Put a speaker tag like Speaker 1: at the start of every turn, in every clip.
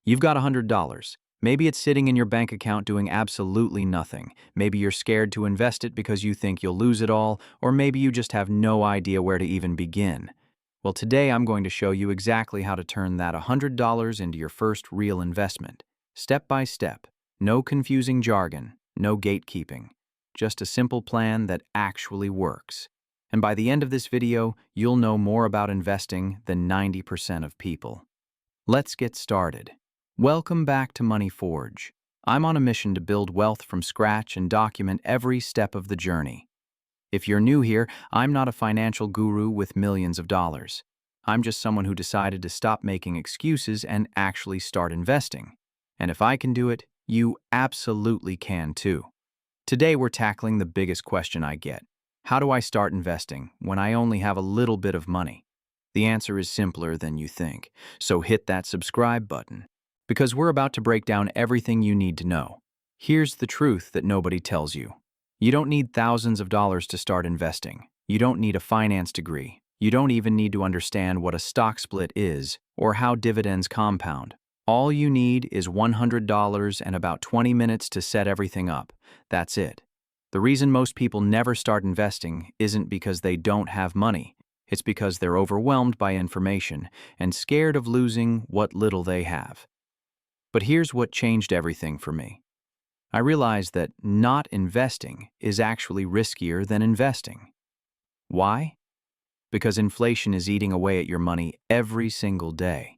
Speaker 1: You've got $100. Maybe it's sitting in your bank account doing absolutely nothing. Maybe you're scared to invest it because you think you'll lose it all, or maybe you just have no idea where to even begin. Well, today I'm going to show you exactly how to turn that $100 into your first real investment. Step by step. No confusing jargon, no gatekeeping. Just a simple plan that actually works. And by the end of this video, you'll know more about investing than 90% of people. Let's get started. Welcome back to Money Forge. I'm on a mission to build wealth from scratch and document every step of the journey. If you're new here, I'm not a financial guru with millions of dollars. I'm just someone who decided to stop making excuses and actually start investing. And if I can do it, you absolutely can too. Today we're tackling the biggest question I get. How do I start investing when I only have a little bit of money? The answer is simpler than you think, so hit that subscribe button, because we're about to break down everything you need to know. Here's the truth that nobody tells you. You don't need thousands of dollars to start investing. You don't need a finance degree. You don't even need to understand what a stock split is or how dividends compound. All you need is $100 and about 20 minutes to set everything up. That's it. The reason most people never start investing isn't because they don't have money. It's because they're overwhelmed by information and scared of losing what little they have. But here's what changed everything for me. I realized that not investing is actually riskier than investing. Why? Because inflation is eating away at your money every single day.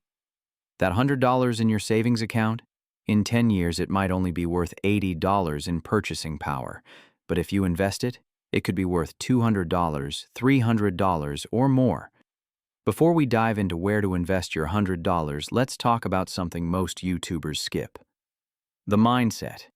Speaker 1: That $100 in your savings account, in 10 years it might only be worth $80 in purchasing power, but if you invest it, it could be worth $200, $300, or more. Before we dive into where to invest your $100, let's talk about something most YouTubers skip. The mindset.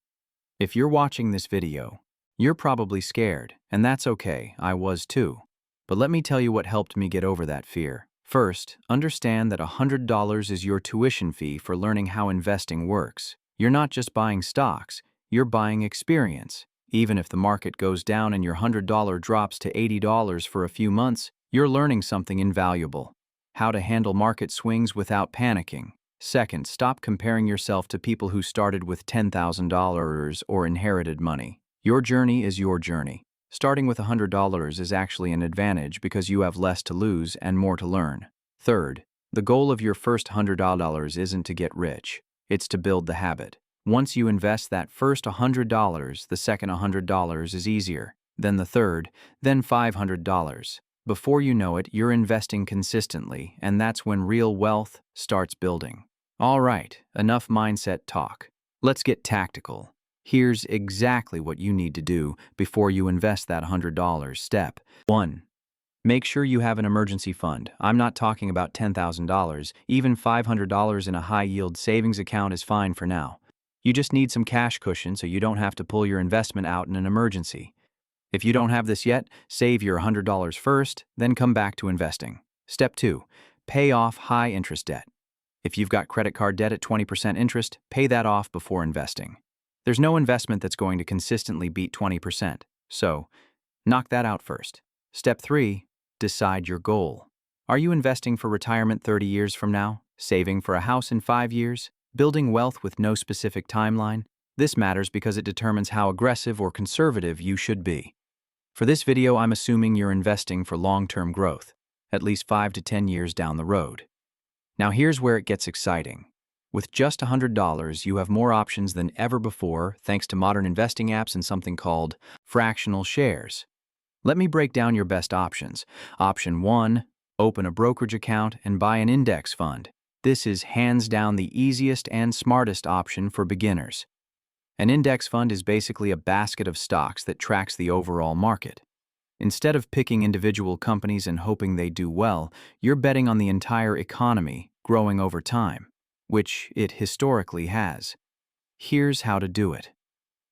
Speaker 1: If you're watching this video, you're probably scared, and that's okay, I was too. But let me tell you what helped me get over that fear. First, understand that $100 is your tuition fee for learning how investing works. You're not just buying stocks, you're buying experience. Even if the market goes down and your $100 drops to $80 for a few months, you're learning something invaluable. How to handle market swings without panicking. Second, stop comparing yourself to people who started with $10,000 or inherited money. Your journey is your journey. Starting with $100 is actually an advantage because you have less to lose and more to learn. Third, the goal of your first $100 isn't to get rich. It's to build the habit. Once you invest that first $100, the second $100 is easier, then the third, then $500. Before you know it, you're investing consistently, and that's when real wealth starts building. All right, enough mindset talk. Let's get tactical. Here's exactly what you need to do before you invest that $100. Step 1. Make sure you have an emergency fund. I'm not talking about $10,000. Even $500 in a high-yield savings account is fine for now. You just need some cash cushion so you don't have to pull your investment out in an emergency. If you don't have this yet, save your $100 first, then come back to investing. Step 2. Pay off high-interest debt. If you've got credit card debt at 20% interest, pay that off before investing. There's no investment that's going to consistently beat 20%, so knock that out first. Step 3. Decide your goal. Are you investing for retirement 30 years from now? Saving for a house in 5 years? Building wealth with no specific timeline? This matters because it determines how aggressive or conservative you should be. For this video, I'm assuming you're investing for long-term growth, at least 5 to 10 years down the road. Now here's where it gets exciting. With just $100, you have more options than ever before thanks to modern investing apps and something called fractional shares. Let me break down your best options. Option 1, open a brokerage account and buy an index fund. This is hands down the easiest and smartest option for beginners. An index fund is basically a basket of stocks that tracks the overall market. Instead of picking individual companies and hoping they do well, you're betting on the entire economy growing over time, which it historically has. Here's how to do it.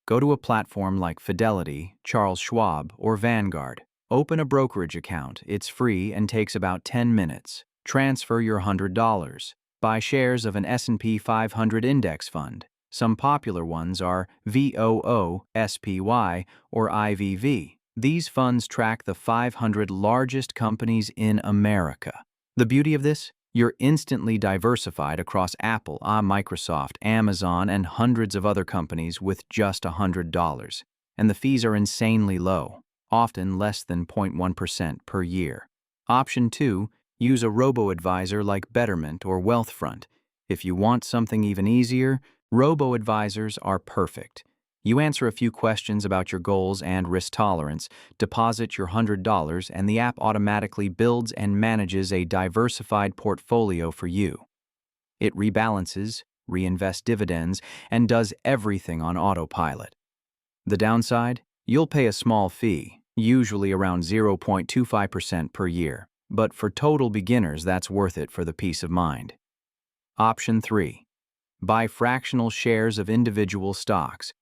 Speaker 1: Go to a platform like Fidelity, Charles Schwab, or Vanguard. Open a brokerage account. It's free and takes about 10 minutes. Transfer your $100. Buy shares of an S&P 500 index fund. Some popular ones are VOO, SPY, or IVV. These funds track the 500 largest companies in America. The beauty of this? You're instantly diversified across Apple, Microsoft, Amazon, and hundreds of other companies with just $100. And the fees are insanely low, often less than 0.1% per year. Option 2, use a robo-advisor like Betterment or Wealthfront. If you want something even easier, robo-advisors are perfect. You answer a few questions about your goals and risk tolerance, deposit your $100, and the app automatically builds and manages a diversified portfolio for you. It rebalances, reinvests dividends, and does everything on autopilot. The downside? You'll pay a small fee, usually around 0.25% per year, but for total beginners, that's worth it for the peace of mind. Option 3. Buy fractional shares of individual stocks.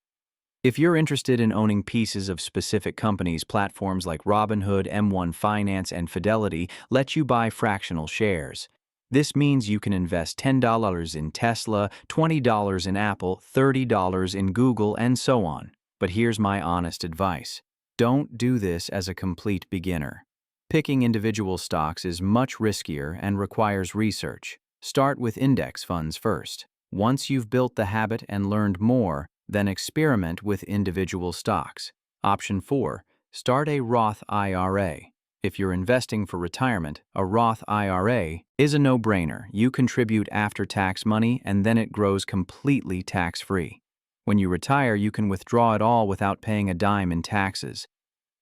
Speaker 1: If you're interested in owning pieces of specific companies, platforms like Robinhood, M1 Finance, and Fidelity let you buy fractional shares. This means you can invest $10 in Tesla, $20 in Apple, $30 in Google, and so on. But here's my honest advice. Don't do this as a complete beginner. Picking individual stocks is much riskier and requires research. Start with index funds first. Once you've built the habit and learned more, then experiment with individual stocks. Option 4. Start a Roth IRA. If you're investing for retirement, a Roth IRA is a no-brainer. You contribute after-tax money and then it grows completely tax-free. When you retire, you can withdraw it all without paying a dime in taxes.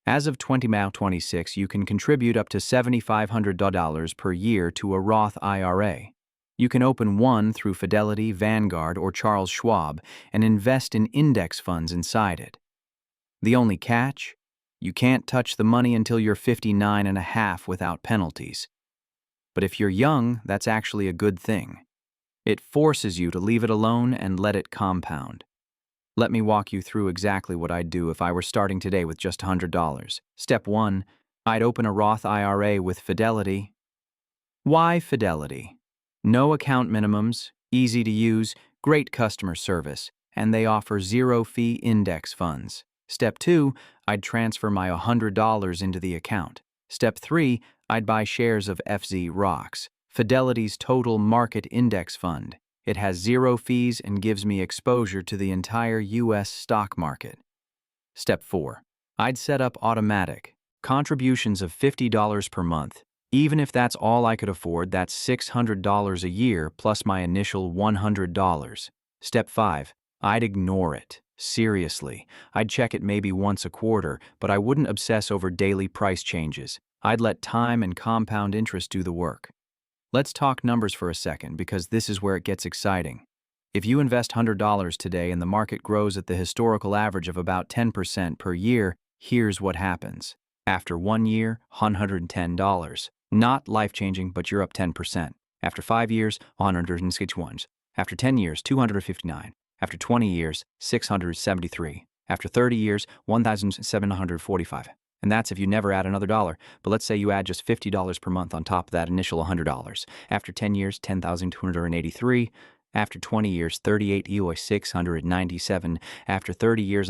Speaker 1: As of 2026, you can contribute up to $7,500 per year to a Roth IRA. You can open one through Fidelity, Vanguard, or Charles Schwab and invest in index funds inside it. The only catch? You can't touch the money until you're 59 and a half without penalties. But if you're young, that's actually a good thing. It forces you to leave it alone and let it compound. Let me walk you through exactly what I'd do if I were starting today with just $100. Step 1. I'd open a Roth IRA with Fidelity. Why Fidelity? No account minimums, easy to use, great customer service, and they offer zero-fee index funds. Step 2, I'd transfer my $100 into the account. Step 3, I'd buy shares of FZROX, Fidelity's total market index fund. It has zero fees and gives me exposure to the entire U.S. stock market. Step 4, I'd set up automatic contributions of $50 per month. Even if that's all I could afford, that's $600 a year plus my initial $100. Step 5, I'd ignore it. Seriously, I'd check it maybe once a quarter, but I wouldn't obsess over daily price changes. I'd let time and compound interest do the work. Let's talk numbers for a second because this is where it gets exciting. If you invest $100 today and the market grows at the historical average of about 10% per year, here's what happens. After 1 year, $110. Not life-changing, but you're up 10%. After 5 years, 161. After 10 years, 259. After 20 years, 673. After 30 years, 1,745. And that's if you never add another dollar. But let's say you add just $50 per month on top of that initial $100. After 10 years, 10,283. After 20 years, 38 EOI 697. After 30 years,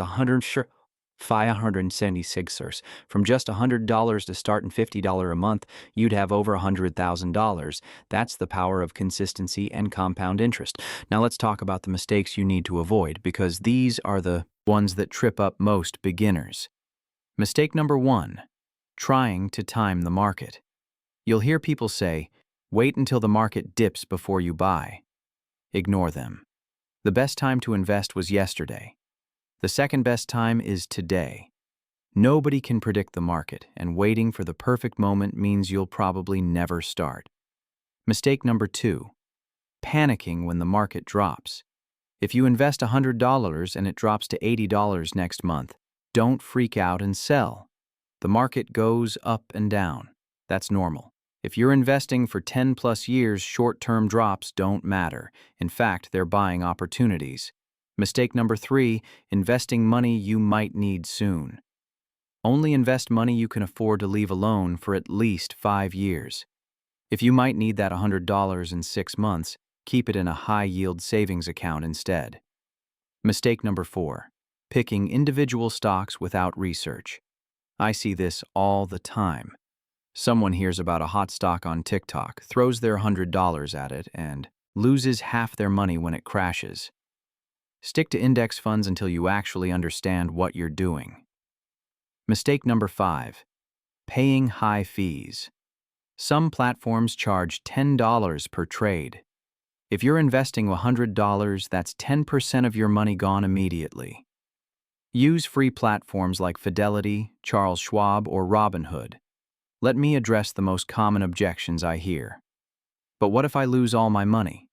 Speaker 1: 576ers. From just $100 to start and $50 a month, you'd have over $100,000. That's the power of consistency and compound interest. Now let's talk about the mistakes you need to avoid because these are the ones that trip up most beginners. Mistake number 1, trying to time the market. You'll hear people say, wait until the market dips before you buy. Ignore them. The best time to invest was yesterday. The second best time is today. Nobody can predict the market, and waiting for the perfect moment means you'll probably never start. Mistake number 2, panicking when the market drops. If you invest $100 and it drops to $80 next month, don't freak out and sell. The market goes up and down. That's normal. If you're investing for 10+ years, short-term drops don't matter. In fact, they're buying opportunities. Mistake number 3, investing money you might need soon. Only invest money you can afford to leave alone for at least 5 years. If you might need that $100 in 6 months, keep it in a high-yield savings account instead. Mistake number 4, picking individual stocks without research. I see this all the time. Someone hears about a hot stock on TikTok, throws their $100 at it, and loses half their money when it crashes. Stick to index funds until you actually understand what you're doing. Mistake number 5. Paying high fees. Some platforms charge $10 per trade. If you're investing $100, that's 10% of your money gone immediately. Use free platforms like Fidelity, Charles Schwab, or Robinhood. Let me address the most common objections I hear. But what if I lose all my money?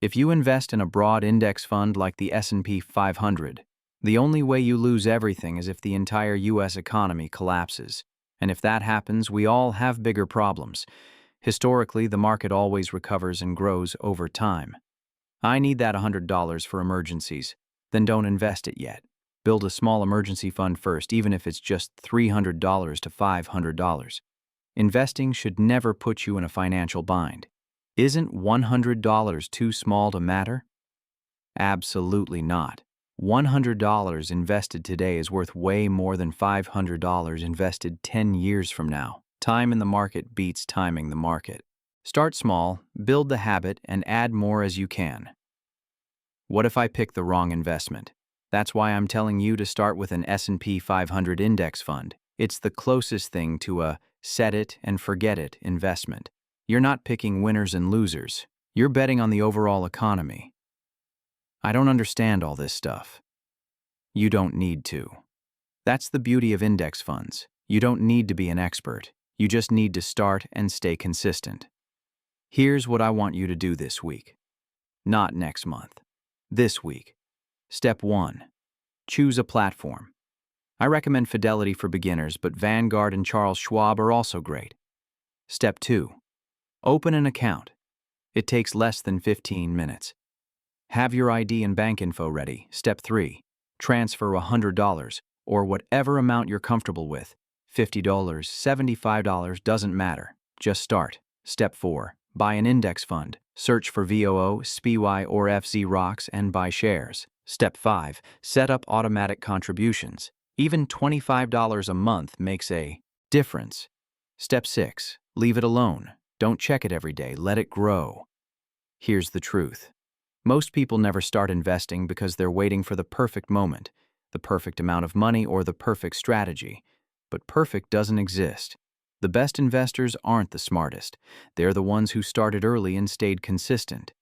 Speaker 1: If you invest in a broad index fund like the S&P 500, the only way you lose everything is if the entire U.S. economy collapses. And if that happens, we all have bigger problems. Historically, the market always recovers and grows over time. I need that $100 for emergencies. Then don't invest it yet. Build a small emergency fund first, even if it's just $300 to $500. Investing should never put you in a financial bind. Isn't $100 too small to matter? Absolutely not. $100 invested today is worth way more than $500 invested 10 years from now. Time in the market beats timing the market. Start small, build the habit, and add more as you can. What if I pick the wrong investment? That's why I'm telling you to start with an S&P 500 index fund. It's the closest thing to a set it and forget it investment. You're not picking winners and losers. You're betting on the overall economy. I don't understand all this stuff. You don't need to. That's the beauty of index funds. You don't need to be an expert. You just need to start and stay consistent. Here's what I want you to do this week. Not next month. This week. Step 1. Choose a platform. I recommend Fidelity for beginners, but Vanguard and Charles Schwab are also great. Step 2. Open an account. It takes less than 15 minutes. Have your ID and bank info ready. Step 3. Transfer $100 or whatever amount you're comfortable with. $50, $75, doesn't matter. Just start. Step 4. Buy an index fund. Search for VOO, SPY, or FZROX and buy shares. Step 5. Set up automatic contributions. Even $25 a month makes a difference. Step 6. Leave it alone. Don't check it every day. Let it grow. Here's the truth. Most people never start investing because they're waiting for the perfect moment, the perfect amount of money, or the perfect strategy. But perfect doesn't exist. The best investors aren't the smartest. They're the ones who started early and stayed consistent.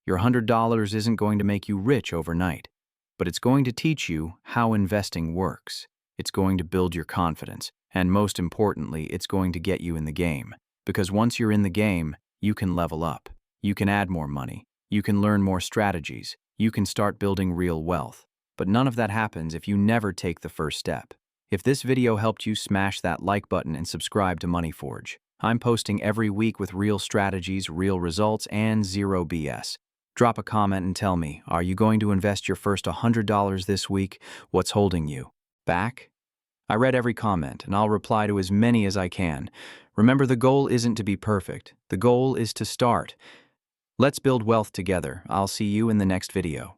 Speaker 1: Your $100 isn't going to make you rich overnight, but it's going to teach you how investing works. It's going to build your confidence, and most importantly, it's going to get you in the game. Because once you're in the game, you can level up. You can add more money. You can learn more strategies. You can start building real wealth. But none of that happens if you never take the first step. If this video helped you, smash that like button and subscribe to Money Forge. I'm posting every week with real strategies, real results, and zero BS. Drop a comment and tell me, are you going to invest your first $100 this week? What's holding you back? I read every comment, and I'll reply to as many as I can. Remember, the goal isn't to be perfect. The goal is to start. Let's build wealth together. I'll see you in the next video.